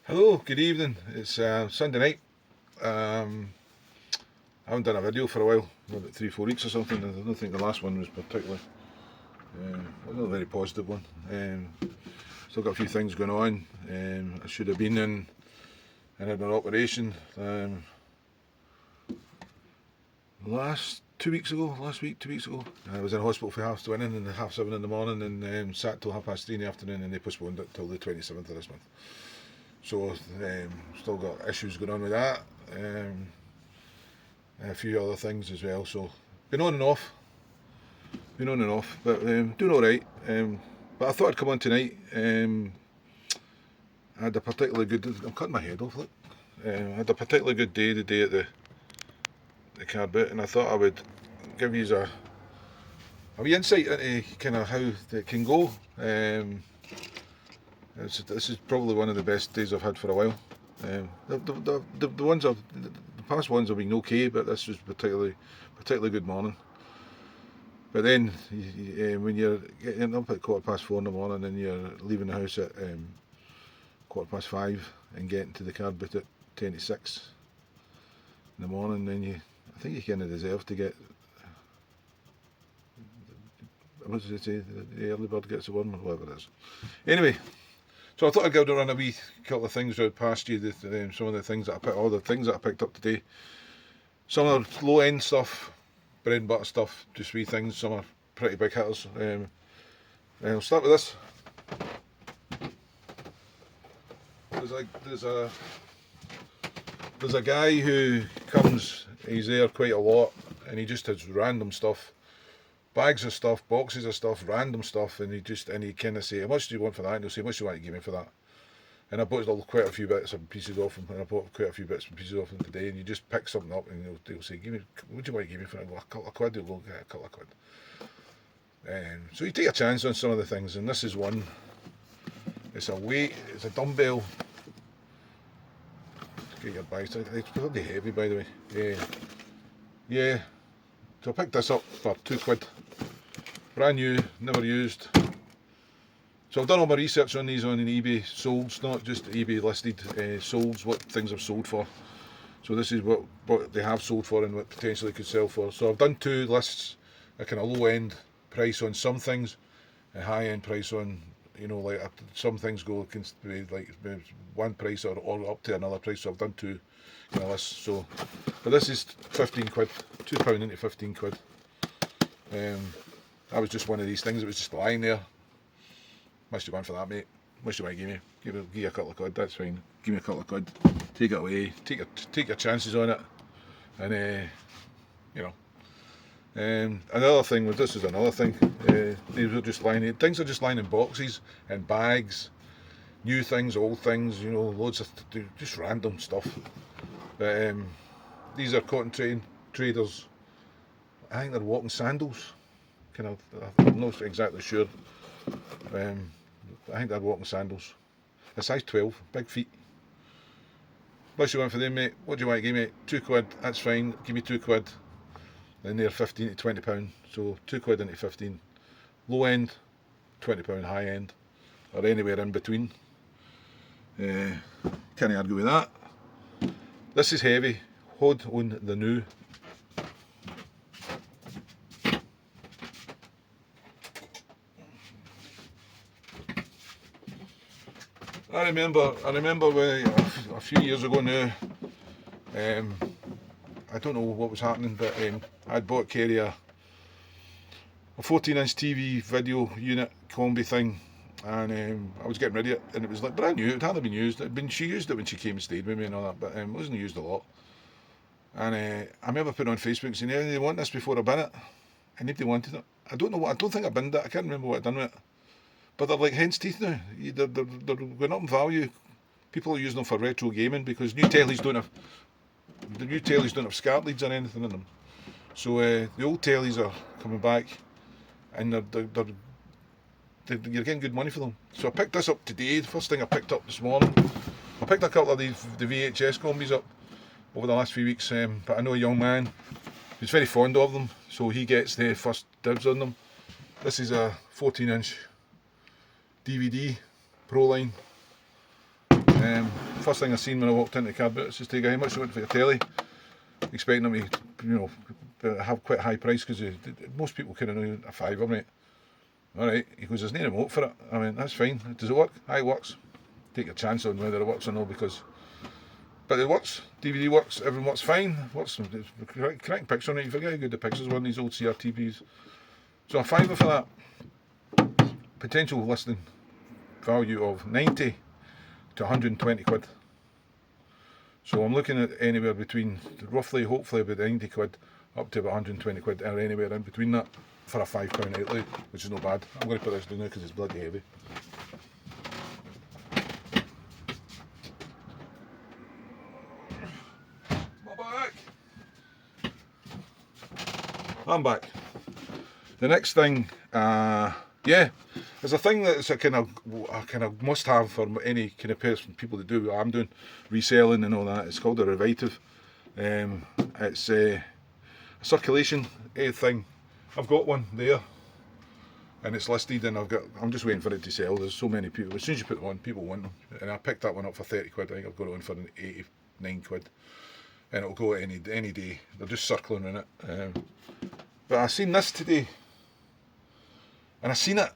Hello, good evening. It's Sunday night. I haven't done a video for a while, about 3, 4 weeks or something. I don't think the last one was particularly, wasn't a very positive one. Still got a few things going on. I should have been in and had an operation last 2 weeks ago. Last week, 2 weeks ago. I was in hospital for half 7 and half 7 in the morning, and sat till 3:30 in the afternoon, and they postponed it till the 27th of this month. So still got issues going on with that. And a few other things as well. So been on and off, but doing all right. But I thought I'd come on tonight. I had a particularly good. I'm cutting my head off. Look, I had a particularly good day today at the car bit, and I thought I would give you a wee insight into kind of how it can go. This is probably one of the best days I've had for a while. The ones the past ones have been okay, but this was particularly good morning. But then when you're getting up at 4:15 in the morning and you're leaving the house at 5:15 and getting to the car bit at 6:10 in the morning, then I think you kind of deserve to get. What does it say? The early bird gets the worm, or whatever it is. Anyway. So I thought I'd go to run a wee couple of things out past you. Some of the things that all the things that I picked up today. Some are low end stuff, bread and butter stuff, just wee things. Some are pretty big hitters. I'll start with this. There's a guy who comes. He's there quite a lot, and he just has random stuff. Bags of stuff, boxes of stuff, random stuff, and he kind of say, "How much do you want for that?" And he'll say, "How much do you want to give me for that?" And I bought quite a few bits and pieces off him, and I bought quite a few bits and pieces off him today. And you just pick something up, and he'll say, "Give me, what do you want to give me for it?" Well, a couple of quid. He'll go, "Get a couple of quid." So you take a chance on some of the things, and this is one. It's a dumbbell. Get your bags. It's pretty heavy, by the way. Yeah. So I picked this up for £2. Brand new, never used. So I've done all my research on these on eBay solds, not just eBay listed solds, what things have sold for. So this is what they have sold for and what potentially could sell for. So I've done 2 lists, a kind of low end price on some things, a high end price on, like some things go can be like one price or up to another price. So I've done 2 kind of lists. So, but this is £15, £2 into £15. That was just one of these things. It was just lying there. Much you want for that, mate? Much you want to give me? Give you a couple of quid. That's fine. Give me a couple of quid. Take it away. Take your chances on it. And another thing was, this is another thing. These were just lying. Things are just lying in boxes and bags. New things, old things. Loads of just random stuff. But these are cotton traders. I think they're walking sandals. I'm not exactly sure. I think they're walking sandals. A size 12, big feet. What's you want for them, mate? What do you want to give me? £2, that's fine. Give me £2. Then they're £15 to £20. So £2 into 15. Low end, £20. High end, or anywhere in between. Can't argue with that. This is heavy. Hod on the new. I remember when, a few years ago now, I don't know what was happening, but I'd bought Kerry a 14-inch TV video unit combi thing, and I was getting rid of it, and it was like brand new. It hadn't been used. She used it when she came and stayed with me and all that, but it wasn't used a lot. And I remember putting on Facebook saying, "They want this before I bin it," and nobody wanted it. I don't think I binned it. I can't remember what I'd done with it. But they're like hen's teeth now. They're going up in value. People are using them for retro gaming because the new tellies don't have SCART leads or anything in them. So the old tellies are coming back, and you're getting good money for them. So I picked this up today. The first thing I picked up this morning. I picked a couple of the VHS combis up over the last few weeks, but I know a young man who's very fond of them, so he gets the first dibs on them. This is a 14-inch DVD Pro Line, first thing I seen when I walked into the car boots is to go, how much you want for your telly? Expecting them to, you know, have quite a high price, because most people kind of know a £5, mate. Alright, he goes, there's no remote for it. I mean, that's fine. Does it work? Aye, it works. Take your chance on whether it works or not, because... But it works. DVD works. Everything works fine. Works. It's correct picture on it. You forget how good the pictures were on these old CRTPs. So a £5 for that. Potential listing value of 90 to 120 quid. So I'm looking at anywhere between, roughly, hopefully about 90 quid up to about 120 quid, or anywhere in between that for a £5 outlay, which is not bad. I'm going to put this down now because it's bloody heavy. I'm back. The next thing, yeah, there's a thing that's a kind of must have for any kind of person, people that do what I'm doing, reselling and all that. It's called a Revitive. It's a circulation thing. I've got one there, and it's listed, and I'm just waiting for it to sell. There's so many people. As soon as you put them on, people want them, and I picked that one up for 30 quid. I think I've got it on for 89 quid, and it'll go any day. They're just circling in it. But I seen this today, and I seen it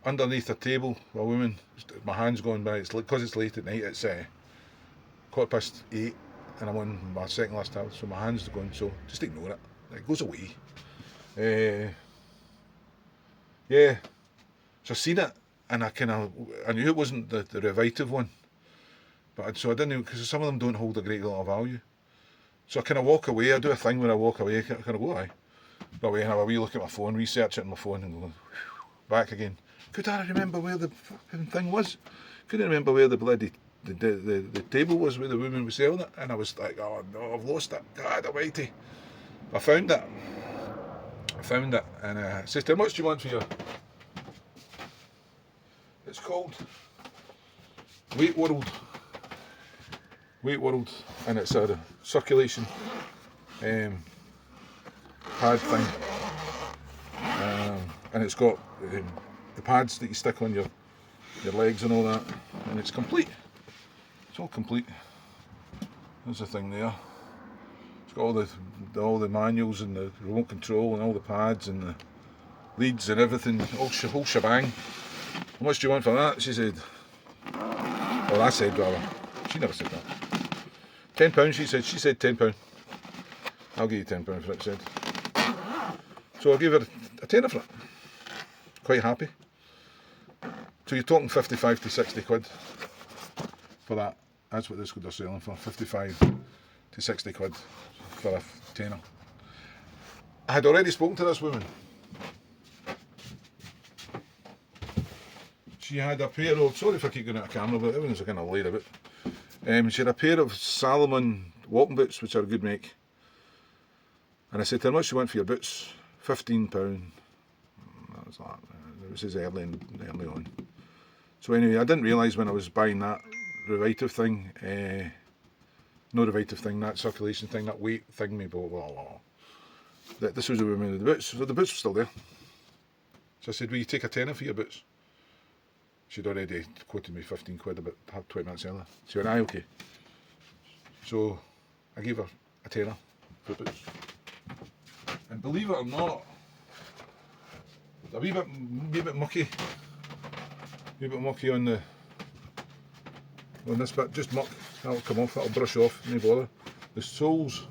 underneath a table. A woman, my hand's going by. It's because it's late at night. It's 8:15, and I'm on my second last hour, so my hand's going. So just ignore it. It goes away. Yeah. So I seen it, and I knew it wasn't the Revitive one, but so I didn't, because some of them don't hold a great deal of value. So I kind of walk away. I do a thing when I walk away. I kind of go, aye. Go away and have a wee look at my phone, research it on my phone, and go back again. Could I remember where the fucking thing was? Couldn't remember where the bloody the table was where the woman was selling it. And I was like, oh no, I've lost it. God almighty. I found it. And I said, how much do you want for your... It's called Weight World, and it's a circulation pad thing, and it's got the pads that you stick on your legs and all that, and it's complete. It's all complete. There's the thing there. It's got all the manuals and the remote control and all the pads and the leads and everything, whole shebang. How much do you want for that? She said. Well, I said rather. She never said that. £10, she said. She said £10. I'll give you £10 for it, she said. So I gave her a tenner for it. Quite happy. So you're talking 55 to 60 quid for that. That's what this they're selling for. 55 to 60 quid for a tenner. I had already spoken to this woman. She had a pair of, sorry if I keep going out of camera, but everything's kind of laid a bit. She had a pair of Salomon walking boots, which are a good make. And I said to her, how much you want for your boots? £15. That was that. It was early on. So anyway, I didn't realise when I was buying that Revitive thing, no Revitive thing, that circulation thing, that weight thing, that this was the woman with the boots. So the boots were still there. So I said, will you take a tenner for your boots? She'd already quoted me 15 quid about 20 minutes earlier. She went, aye, okay. So I gave her a tenner for the boots. And believe it or not, a wee bit mucky. On this bit, just muck. That'll come off, that'll brush off, no bother. The soles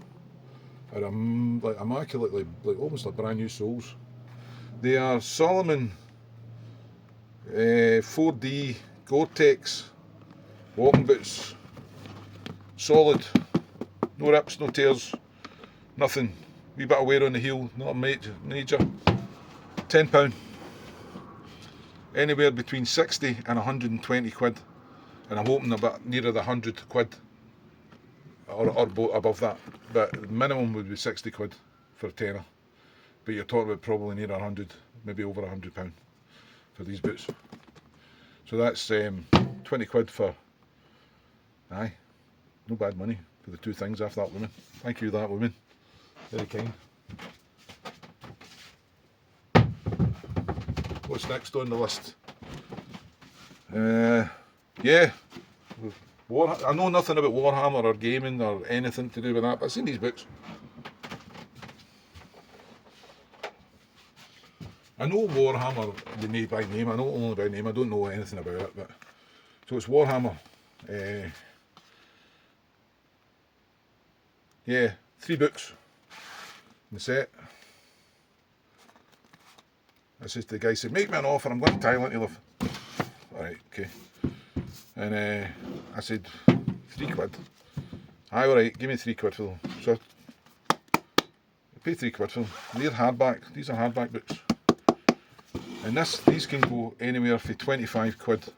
are like immaculately, like almost like brand new soles. They are Salomon 4D Gore-Tex walking boots, solid, no rips, no tears, nothing. Wee bit of wear on the heel, not major. £10. Anywhere between 60 and 120 quid, and I'm hoping a bit nearer the 100 quid or above that, but minimum would be 60 quid for a tenner, but you're talking about probably near 100, maybe over £100 for these boots. So that's 20 quid for, aye, no bad money for the two things after that woman. Thank you, that woman, very kind. What's next on the list? Yeah, I know nothing about Warhammer or gaming or anything to do with that, but I've seen these books. I know Warhammer by name, I know only by name, I don't know anything about it, but so it's Warhammer. Yeah, 3 books in the set. That's just the guy said, make me an offer, I'm going to Thailand to live. Alright, okay. And I said, £3. Aye, alright, give me £3 for them. So I paid £3 for them. They're hardback, these are hardback books. And these can go anywhere from £25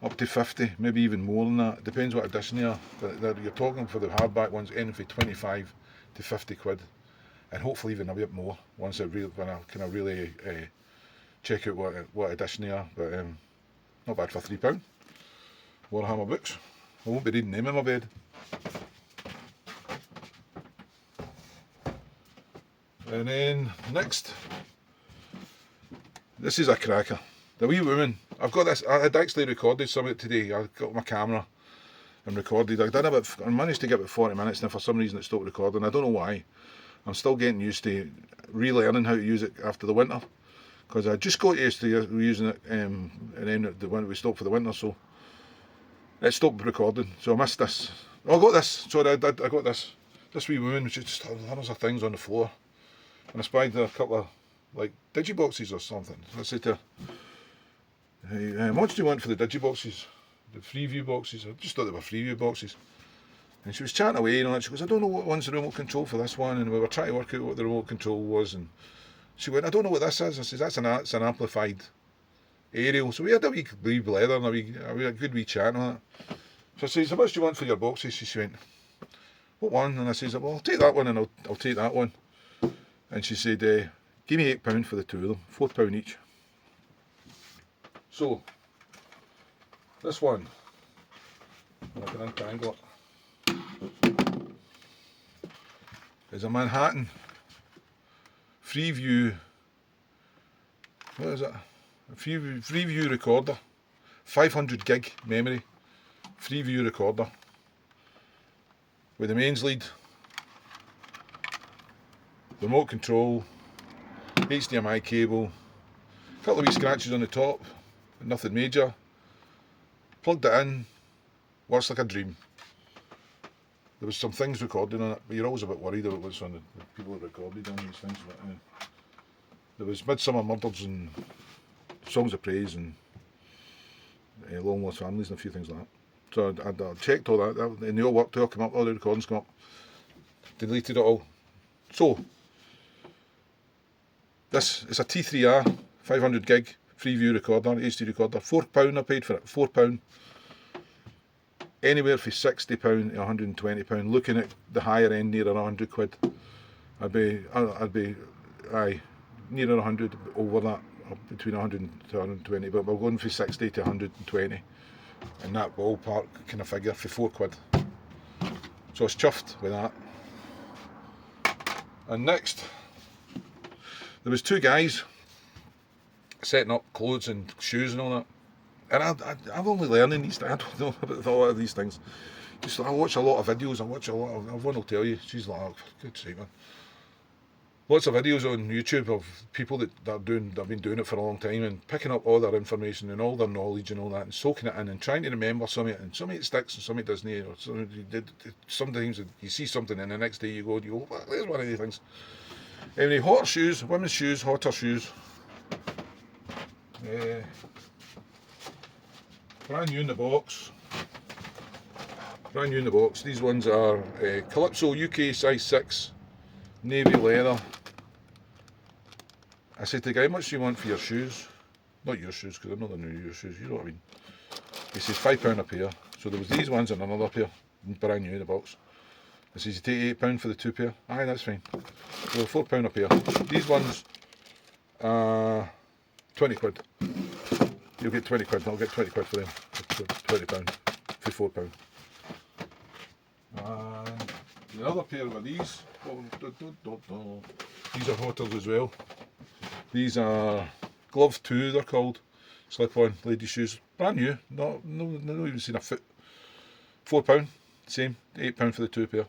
up to 50, maybe even more than that. It depends what edition they are. But you're talking for the hardback ones, anything from 25 to £50. And hopefully even a bit more once when I kind of really check out what edition they are. But not bad for £3. Warhammer books. I won't be reading them in my bed. And then next, this is a cracker. The Wee Woman. I've got this. I had actually recorded some of it today. I got my camera and recorded. I managed to get about 40 minutes, and for some reason it stopped recording. I don't know why. I'm still getting used to relearning how to use it after the winter, because I just got used to using it, and then we stopped for the winter, so it stopped recording. So I missed this. Oh, I got this. Sorry, I got this. This Wee Woman, which is just hundreds of things on the floor, and I spied a couple of like digiboxes or something. So I said to her, hey, how much do you want for the digiboxes? The Freeview boxes? I just thought they were Freeview boxes. And she was chatting away, you know, and she goes, I don't know what one's the remote control for this one, and we were trying to work out what the remote control was, and she went, I don't know what this is. I said, it's an amplified aerial. So we had a wee blether and a good wee chat on that. So I said, how much do you want for your boxes? She went, what one? And I said, well, I'll take that one and I'll take that one. And she said, give me £8 for the two of them, £4 each. So, this one, I can untangle it, is a Manhattan Freeview, what is it? A Freeview recorder, 500 gig memory, Freeview recorder, with the mains lead, remote control, HDMI cable, a couple of wee scratches on the top, nothing major. Plugged it in, works like a dream. There was some things recorded on it, but you're always a bit worried about what's on the people that recorded on these things. But, there was Midsummer Murders and Songs of Praise and Long Lost Families and a few things like that. So I checked all that, and they all worked, they all come up, all the recordings come up. Deleted it all. So, this is a T3R, 500 gig, Freeview recorder, HD recorder, £4 I paid for it, £4. Anywhere from £60 to £120, looking at the higher end near £100. I'd be near 100, over that, between 100 to 120, but we're going from 60 to 120, in that ballpark kind of figure for £4. So I was chuffed with that. And next, there was 2 guys setting up clothes and shoes and all that. And I'm only learning these things. I don't know about a lot of these things. I watch a lot of videos. One will tell you. She's like, oh, good sake, man. Lots of videos on YouTube of people that have been doing it for a long time and picking up all their information and all their knowledge and all that and soaking it in and trying to remember something, and some of it sticks and some of it doesn't. Or sometimes you see something and the next day you go, well, there's one of these things. Anyway, hotter shoes, women's shoes, hotter shoes. Brand new in the box. These ones are Calypso UK size 6, navy leather. I said to the guy, how much do you want for your shoes? Not your shoes, because I know they're not your shoes, you know what I mean. He says £5 a pair. So there was these ones and another pair, brand new in the box. I says, you take £8 for the 2 pair? Aye, that's fine. So £4 a pair. These ones are £20. You'll get £20, I'll get £20 for them. £20 for £4. And the other pair were these. These are hotters as well. These are Glove 2, they're called. Slip-on ladies' shoes. Brand new. Not even seen a foot £4, same, £8 for the 2 pair.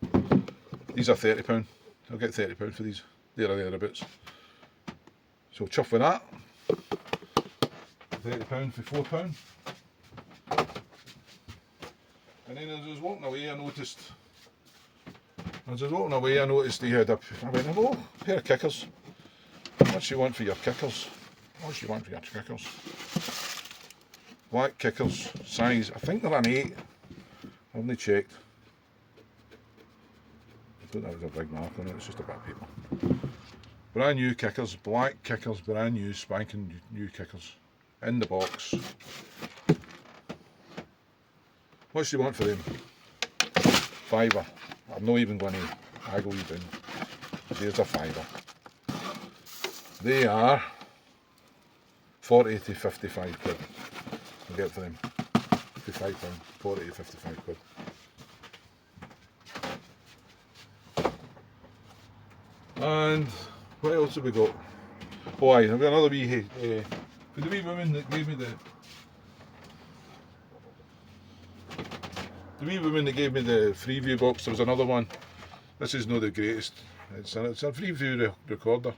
These are £30. I'll get £30 for these. There or thereabouts. So chuff with that. £30 for £4. And then as I was walking away, I noticed he had I went, oh, pair of kickers. What do you want for your kickers? What do you want for your kickers? Black kickers, size, I think they're an 8. I haven't checked. I thought that was a big mark on it, it's just a bit of paper. Brand new kickers, black kickers, brand new, spanking new kickers. In the box. What do you want for them? £5. I'm not even going to haggle you down. There's a £5. They are 40 to 55 quid. I'll get for them. £55, 40 to 55 quid. And what else have we got? Oh aye, I've got another wee for the wee woman that gave me the Freeview box, there was another one. This is not the greatest. It's a Freeview recorder.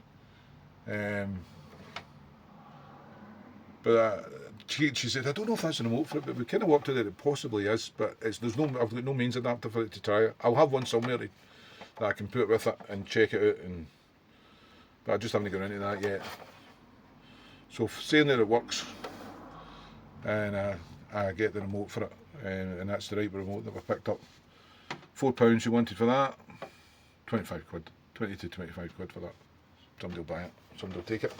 But she said, I don't know if that's a remote for it, but we kind of worked out that it possibly is. But I've got no mains adapter for it to try it. I'll have one somewhere that I can put with it and check it out. But I just haven't got into that yet. So saying that it works, and I get the remote for it, and that's the right remote that we picked up. £4 she wanted for that. 25 quid, 20 to 25 quid for that. Somebody will buy it, somebody will take it.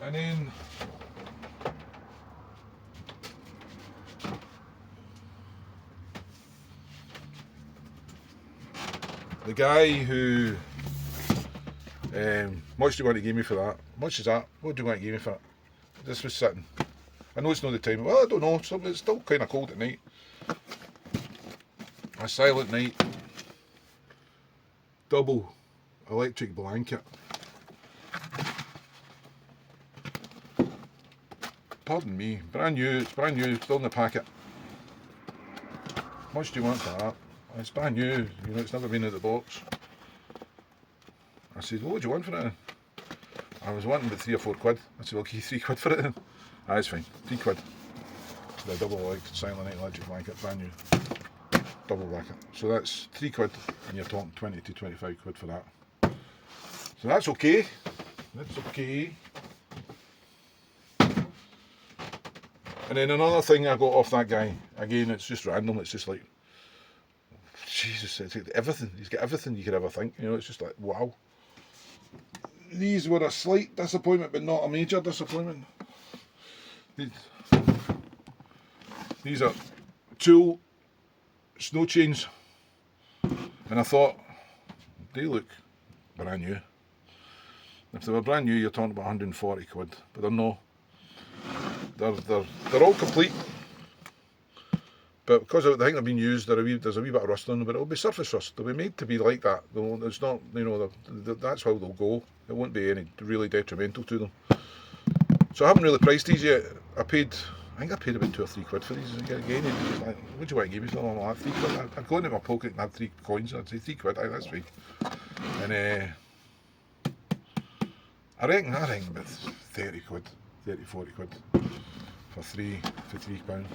And then the guy who, much do you want to give me for that? Much is that? What do you want to give me for it? This was sitting. I know it's not the time. Well, I don't know. It's still kind of cold at night. A silent night. Double electric blanket. Pardon me. Brand new. It's brand new. Still in the packet. Much do you want for that? It's brand new. You know, it's never been out of the box. I said, well, what do you want for it? I was wanting about 3 or 4 quid. I said, well, give you 3 quid for it then. Ah, it's fine. 3 quid. The double silent night electric blanket, brand new. Double blanket. So that's 3 quid, and you're talking 20 to 25 quid for that. So that's okay. That's okay. And then another thing I got off that guy, again, it's just random. It's just like, Jesus, it's like everything. He's got everything you could ever think. You know, it's just like, wow. These were a slight disappointment, but not a major disappointment. These are Tool snow chains, and I thought they look brand new. If they were brand new, you're talking about 140 quid, but they're not. They're all complete, but because I think they've been used, there's a wee bit of rust on them, but it'll be surface rust. They'll be made to be like that. It's not, you know, that's how they'll go. It won't be any really detrimental to them. So I haven't really priced these yet. I think I paid about 2 or 3 quid for these. Again, like, what do you want to give me for them? Like 3 quid. I'd go into my pocket and have 3 coins. I'd say 3 quid. Aye, that's fine. And I reckon about 30 quid, 30, 40 quid for £3 pounds.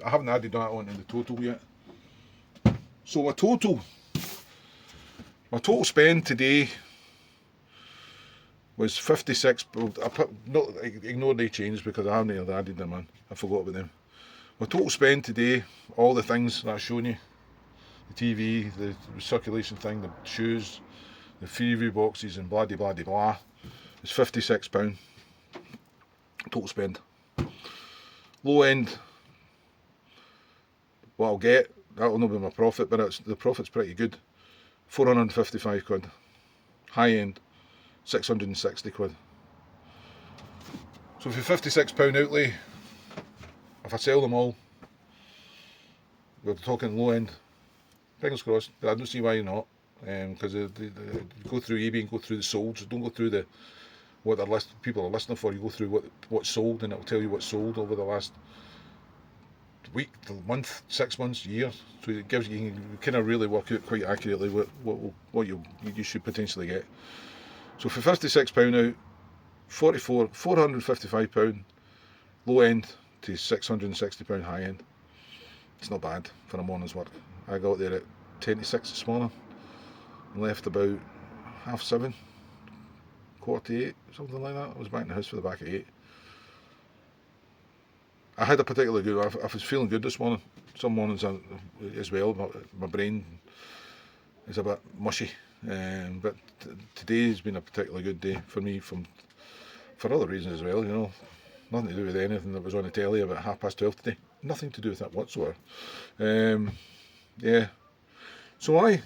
I haven't added that on in the total yet. So my total spend today was 56. Ignore the change because I haven't added them in. I forgot about them. My total spend today, all the things that I've shown you, the TV, the circulation thing, the shoes, the Freeview boxes and blah de blah de blah, is £56 total spend. Low end, what I'll get, that'll not be my profit, but the profit's pretty good. 455 quid. High end, 660 quid. So for £56 outlay, if I sell them all, we're talking low end. Fingers crossed. I don't see why not, because you go through eBay and go through the solds. Don't go through what people are listening for. You go through what's sold, and it'll tell you what's sold over the last week, the month, 6 months, year. So it gives you can kind of really work out quite accurately what you should potentially get. So for £56 out, £455 low end to £660 high end. It's not bad for a morning's work. I got there at 10 to 6 this morning and left about 7:30, 7:45, something like that. I was back in the house for the back at 8. I had a particularly good, I was feeling good this morning. Some mornings as well, my brain is a bit mushy. But today has been a particularly good day for me for other reasons as well, you know. Nothing to do with anything that was on the telly about 12:30 today. Nothing to do with that whatsoever. Yeah. So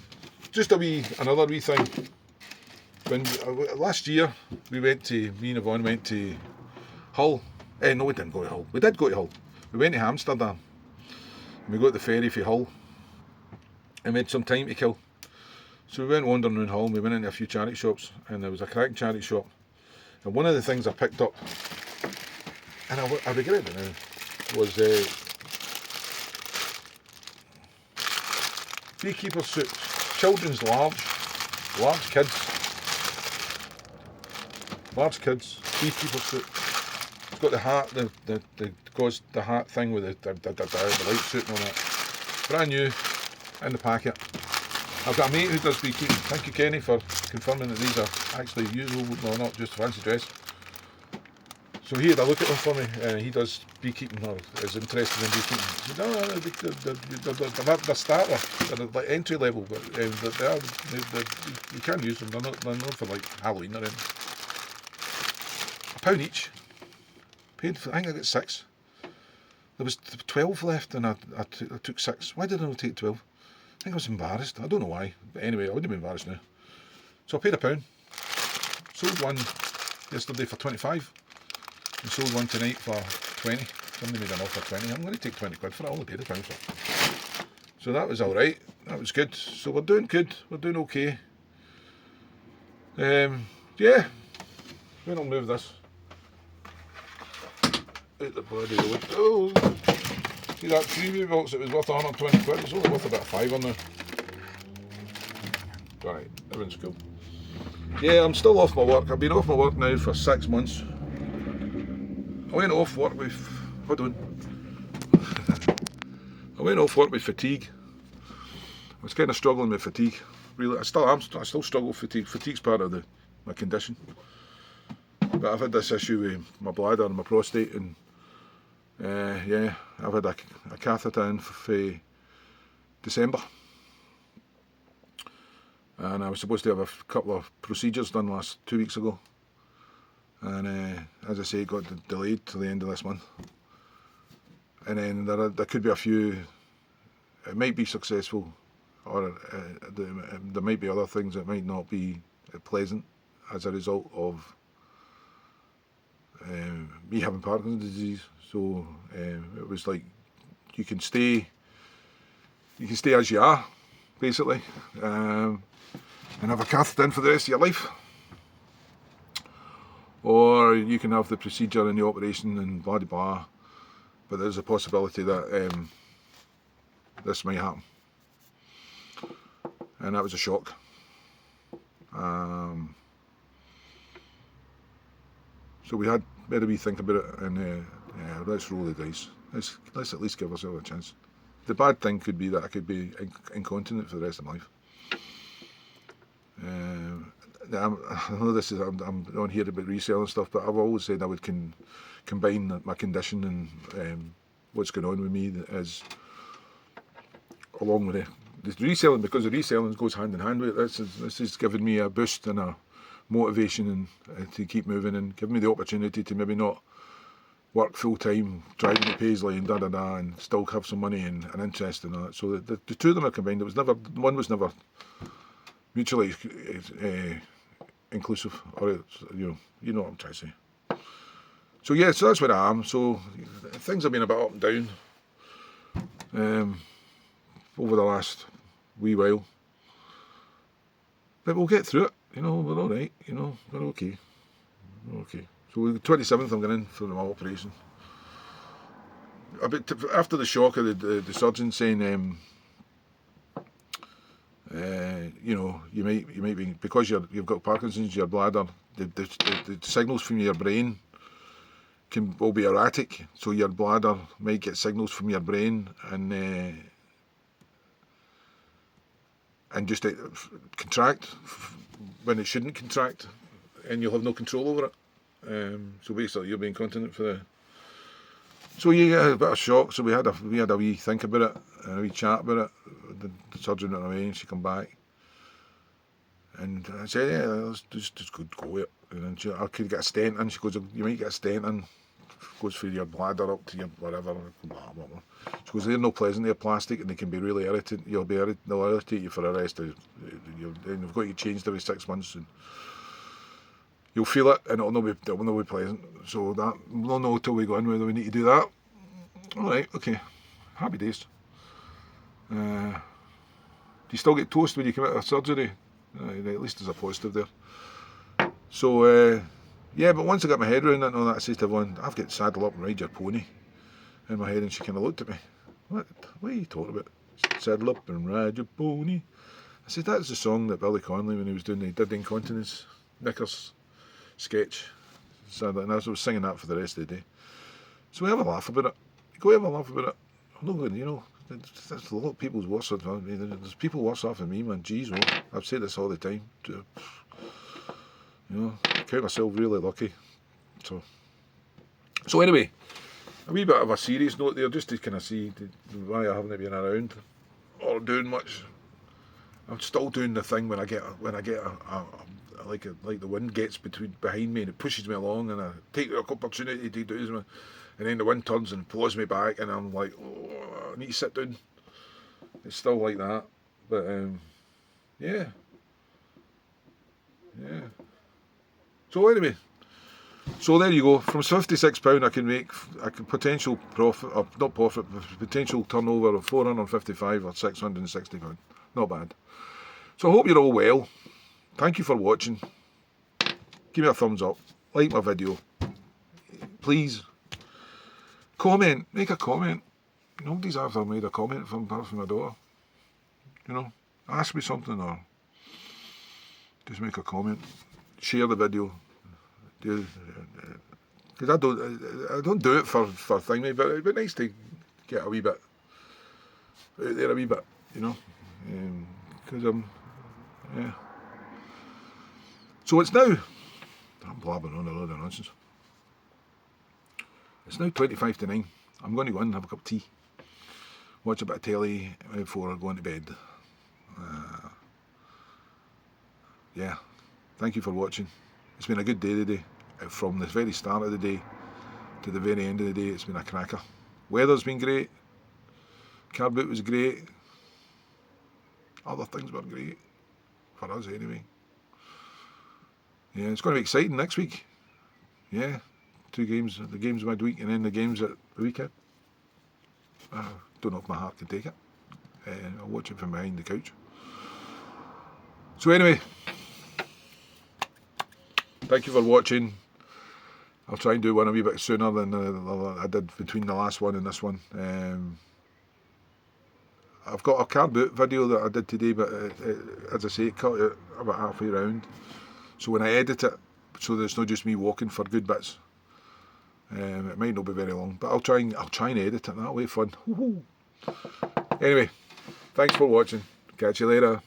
just another wee thing. When last year me and Yvonne went to Hull. No, we didn't go to Hull. We did go to Hull. We went to Amsterdam. And we got the ferry for Hull. And we had some time to kill. So we went wandering around Hull and we went into a few charity shops. And there was a cracking charity shop. And one of the things I picked up, and I regret it now, was beekeeper suits. Children's large kids, beekeeper suit. It's got the hat, the hat thing with the light suit and all that. Brand new, in the packet. I've got a mate who does beekeeping. Thank you, Kenny, for confirming that these are actually usable, no, not just fancy dress. So he had a look at them for me. He does beekeeping, or is interested in beekeeping. He said, no, they're not the starter. They're like entry level, but you can use them. They're not for like Halloween or anything. £1 each. Paid for, I think I got 6. There was 12 left, and I took 6. Why did I not take 12? I think I was embarrassed. I don't know why. But anyway, I wouldn't be embarrassed now. So I paid £1. Sold one yesterday for 25. And sold one tonight for 20. Somebody made an offer 20. I'm going to take 20 quid for it. I only paid £1 for it. So that was alright. That was good. So we're doing good. We're doing okay. Yeah. Then I'll move this out the bloody road. Oh, see that freebie box that was worth 120 quid? It's only worth about 5 on there. Right, everyone's cool. Yeah, I'm still off my work. I've been off my work now for 6 months. I went off work with, I went off work with fatigue. I was kind of struggling with fatigue. Really, I still struggle with fatigue. Fatigue's part of my condition. But I've had this issue with my bladder and my prostate, and yeah, I've had a catheter in for December. And I was supposed to have a couple of procedures done 2 weeks ago. And as I say, it got delayed to the end of this month. And then there could be a few, it might be successful, or there might be other things that might not be pleasant as a result of me having Parkinson's disease. So it was like, you can stay as you are, basically, and have a catheter in for the rest of your life. Or you can have the procedure and the operation and blah blah, but there's a possibility that this might happen, and that was a shock. So we better be think about it, and yeah, let's roll the dice. Let's at least give ourselves a chance. The bad thing could be that I could be incontinent for the rest of my life. I know this is, I'm on here about reselling stuff, but I've always said I would combine my condition and what's going on with me is along with the reselling, because the reselling goes hand in hand with it. This is giving me a boost and a motivation and to keep moving, and giving me the opportunity to maybe not work full time driving to Paisley and and still have some money and an interest in that. So the two of them are combined. One was never mutually inclusive, or you know what I'm trying to say. So yeah, so that's where I am. So things have been a bit up and down over the last wee while, but we'll get through it. You know, we're all right. You know, we're okay. We're okay. So the 27th, I'm going in for my operation. after the shock of the surgeon saying, you know, you might be, because you've got Parkinson's, your bladder, the signals from your brain will be erratic, so your bladder might get signals from your brain and just contract when it shouldn't contract, and you'll have no control over it. So basically, you'll be incontinent for the. So you get a bit of shock. So we had a wee think about it, and a wee chat about it. The surgeon went away, and she come back, and I said, "Yeah, let's just go with it." And I could get a stent in. She goes, "You might get a stent in." Goes through your bladder up to your whatever. Blah, blah, blah. She goes, "They're no pleasant. They're plastic, and they can be really irritating. They'll irritate you for the rest of. And they've got you changed every 6 months, and you'll feel it, and it'll not be pleasant. So that we'll know till we go in whether we need to do that." All right, okay, happy days. Do you still get toast when you come out of surgery? At least there's a positive there. So. Yeah, but once I got my head around it and all that, I said to everyone, "I've got saddle up and ride your pony," in my head, and she kind of looked at me. What are you talking about? Saddle up and ride your pony. I said, "That's the song that Billy Connolly, when he was doing the incontinence knickers sketch." So, and I was singing that for the rest of the day. So we have a laugh about it. Go have a laugh about it. I'm not going, you know, there's a lot of people's worse off than me. There's people worse off than me, man. Jeez, well, I've said this all the time. You know, I count myself really lucky. So anyway, a wee bit of a serious note there, just to kind of see why I haven't been around or doing much. I'm still doing the thing when I get like the wind gets behind me and it pushes me along, and I take the opportunity to do something, and then the wind turns and pulls me back, and I'm like, oh, I need to sit down. It's still like that, but yeah. So anyway, so there you go. From £56 I can make potential profit, or not profit, but potential turnover of £455 or £660. Not bad. So I hope you're all well. Thank you for watching. Give me a thumbs up. Like my video. Please. Comment. Make a comment. Nobody's ever made a comment from my daughter. You know, ask me something or just make a comment. Share the video, because I don't do it for thingy, but it'd be nice to get a wee bit out there, a wee bit, you know, because yeah. So it's now, I'm blabbing on a load of nonsense. It's now 9:25. I'm going to go in and have a cup of tea, watch a bit of telly before I go into bed. Yeah. Thank you for watching. It's been a good day today. From the very start of the day to the very end of the day, it's been a cracker. Weather's been great. Car boot was great. Other things were great. For us anyway. Yeah, it's going to be exciting next week. Yeah, 2 games. The games midweek and then the games at the weekend. Don't know if my heart can take it. I'll watch it from behind the couch. So anyway, thank you for watching. I'll try and do one a wee bit sooner than I did between the last one and this one. I've got a car boot video that I did today, but as I say, it cut it about halfway round. So when I edit it, so there's not just me walking for good bits, it might not be very long, but I'll try and edit it. That'll be fun. Woo-hoo. Anyway, thanks for watching. Catch you later.